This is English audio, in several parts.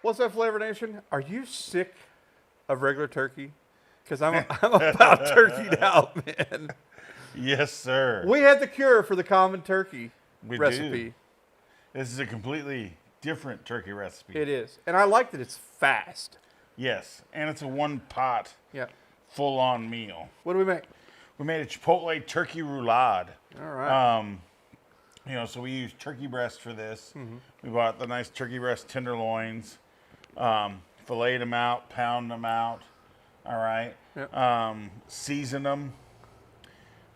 What's that, Flavor Nation? Are you sick of regular turkey? Because I'm about turkey now, man. Yes, sir. We had the cure for the common turkey We recipe. do. This is a completely different turkey recipe. It is. And I like that it's fast. Yes, and it's a one-pot, Yeah. full-on meal. What do we make? We made a Chipotle turkey roulade. All right. So we used turkey breast for this. Mm-hmm. We bought the nice turkey breast tenderloins, filleted them out, pound them out. All right. Yep. Seasoned them,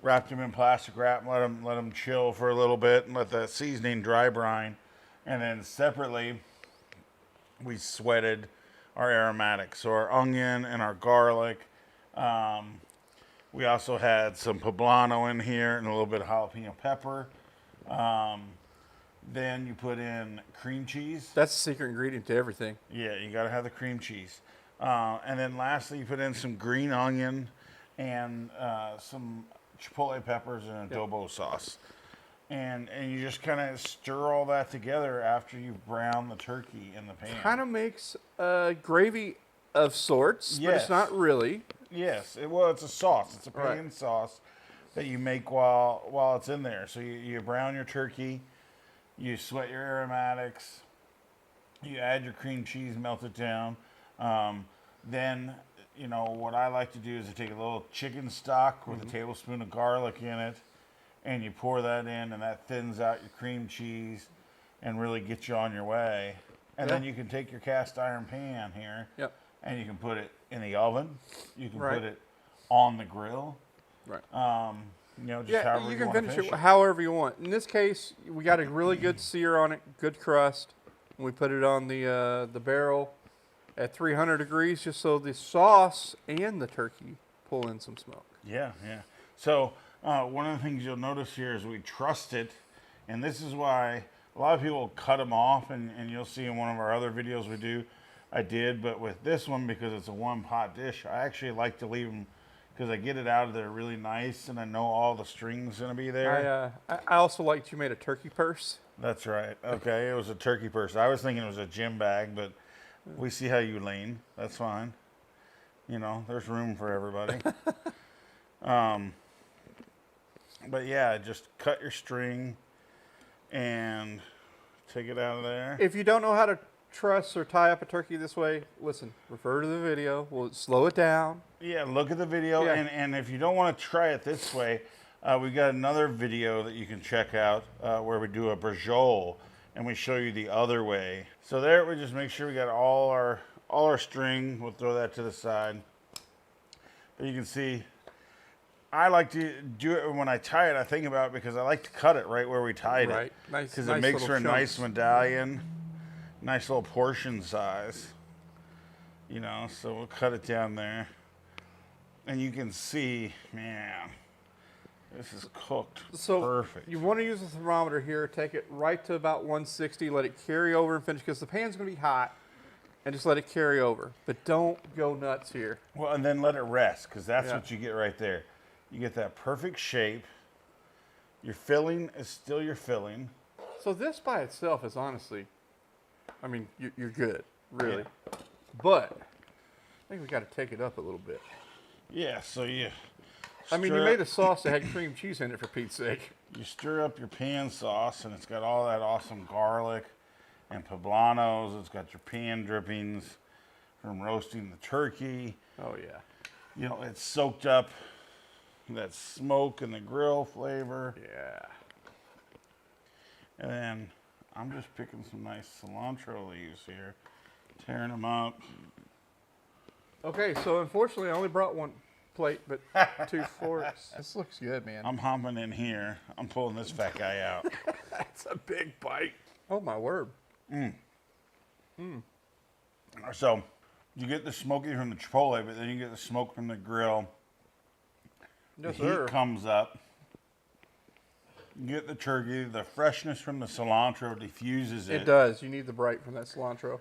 wrapped them in plastic wrap, let them chill for a little bit, and let the seasoning dry brine. And then separately, we sweated our aromatics, so our onion and our garlic. We also had some poblano in here and a little bit of jalapeno pepper. Then you put in cream cheese. That's the secret ingredient to everything. Yeah, you got to have the cream cheese. And then lastly, you put in some green onion and some chipotle peppers and adobo sauce. And you just kind of stir all that together after you've browned the turkey in the pan. Kind of makes a gravy of sorts, but it's not really. Yes, it's a sauce. It's a pan sauce that you make while it's in there. So you brown your turkey, you sweat your aromatics, you add your cream cheese, melt it down. Then, what I like to do is I take a little chicken stock with a tablespoon of garlic in it, and you pour that in, and that thins out your cream cheese and really gets you on your way. And then you can take your cast iron pan here, and you can put it in the oven. You can put it on the grill. Right. Just however you you can want to finish it however you want. In this case, we got a really good sear on it, good crust. And we put it on the barrel at 300 degrees just so the sauce and the turkey pull in some smoke. Yeah. So one of the things you'll notice here is we trust it, and this is why a lot of people cut them off, and you'll see in one of our other videos we do, I did, but with this one, because it's a one-pot dish, I actually like to leave them because I get it out of there really nice, and I know all the string's going to be there. I also liked you made a turkey purse. That's right. Okay, it was a turkey purse. I was thinking it was a gym bag, but we see how you lean. That's fine. There's room for everybody. But yeah, just cut your string and take it out of there. If you don't know how to truss or tie up a turkey this way, listen, refer to the video. We'll slow it down. Yeah, look at the video. Yeah. And if you don't want to try it this way, we got another video that you can check out where we do a brajol and we show you the other way. So there, we just make sure we got all our string. We'll throw that to the side. But you can see, I like to do it when I tie it. I think about it because I like to cut it right where we tied it. Nice. Because it makes for a nice medallion, nice little portion size. So we'll cut it down there. And you can see, man, this is cooked perfect. You want to use a thermometer here. Take it right to about 160. Let it carry over and finish because the pan's going to be hot. And just let it carry over. But don't go nuts here. Well, and then let it rest because that's what you get right there. You get that perfect shape. Your filling is still your filling. So this by itself is honestly, you're good, really. Yeah. But I think we got to take it up a little bit. Yeah, so you made a sauce that had cream cheese in it, for Pete's sake. You stir up your pan sauce, and it's got all that awesome garlic and poblanos. It's got your pan drippings from roasting the turkey. Oh, yeah. It's soaked up that smoke and the grill flavor. Yeah. And then I'm just picking some nice cilantro leaves here, tearing them up. Okay, so unfortunately I only brought one plate, but 2 forks. This looks good, man. I'm hopping in here. I'm pulling this fat guy out. That's a big bite. Oh, my word. So you get the smoky from the chipotle, but then you get the smoke from the grill. Yes, the heat comes up. You get the turkey. The freshness from the cilantro diffuses it. It does. You need the bright from that cilantro.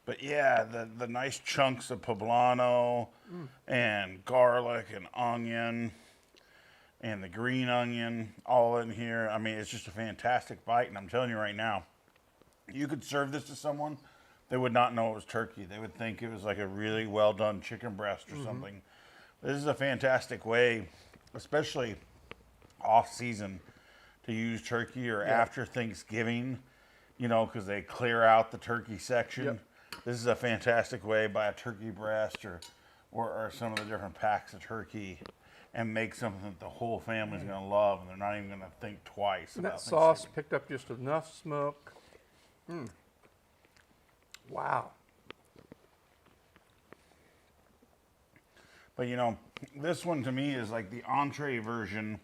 But yeah, the nice chunks of poblano and garlic and onion and the green onion all in here. It's just a fantastic bite. And I'm telling you right now, You could serve this to someone, they would not know it was turkey. They would think it was like a really well done chicken breast or something. This is a fantastic way, especially off season, to use turkey or after Thanksgiving, because they clear out the turkey section. Yep. This is a fantastic way, buy a turkey breast or some of the different packs of turkey and make something that the whole family's going to love, and they're not even going to think twice And about that sauce Thanksgiving. picked up just enough smoke. Wow. But this one to me is like the entree version.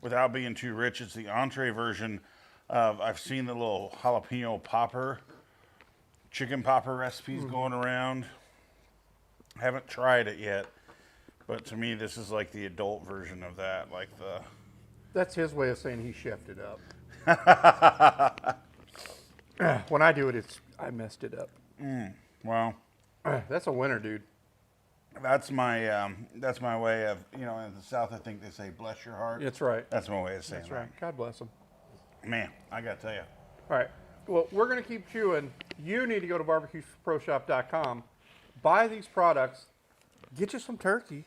Without being too rich, it's the entree version of, I've seen the little jalapeno popper, chicken popper recipes going around. Haven't tried it yet, but to me this is like the adult version of that, like the... That's his way of saying he chefed it up. When I do it, I messed it up. Well, That's a winner, dude. that's my way of, in the South I think they say bless your heart. That's right. That's my way of saying That's right. God bless him. that. Man, I gotta tell you. All right. Well, we're going to keep chewing. You need to go to barbecueproshop.com, buy these products, get you some turkey.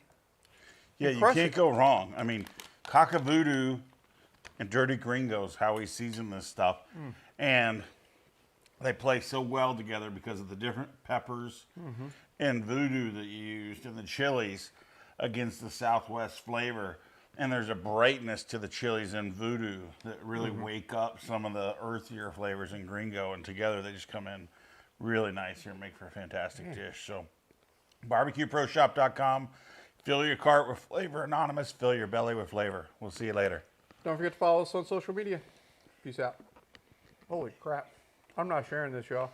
Yeah, you crush can't it. go wrong. I mean, Cock-A-Voodoo and Dirty Gringo is how we season this stuff. And they play so well together because of the different peppers and voodoo that you used and the chilies against the Southwest flavor. And there's a brightness to the chilies and voodoo that really wake up some of the earthier flavors in Gringo. And together they just come in really nice here and make for a fantastic dish. So barbecueproshop.com. Fill your cart with flavor, Anonymous. Fill your belly with flavor. We'll see you later. Don't forget to follow us on social media. Peace out. Holy crap. I'm not sharing this, y'all.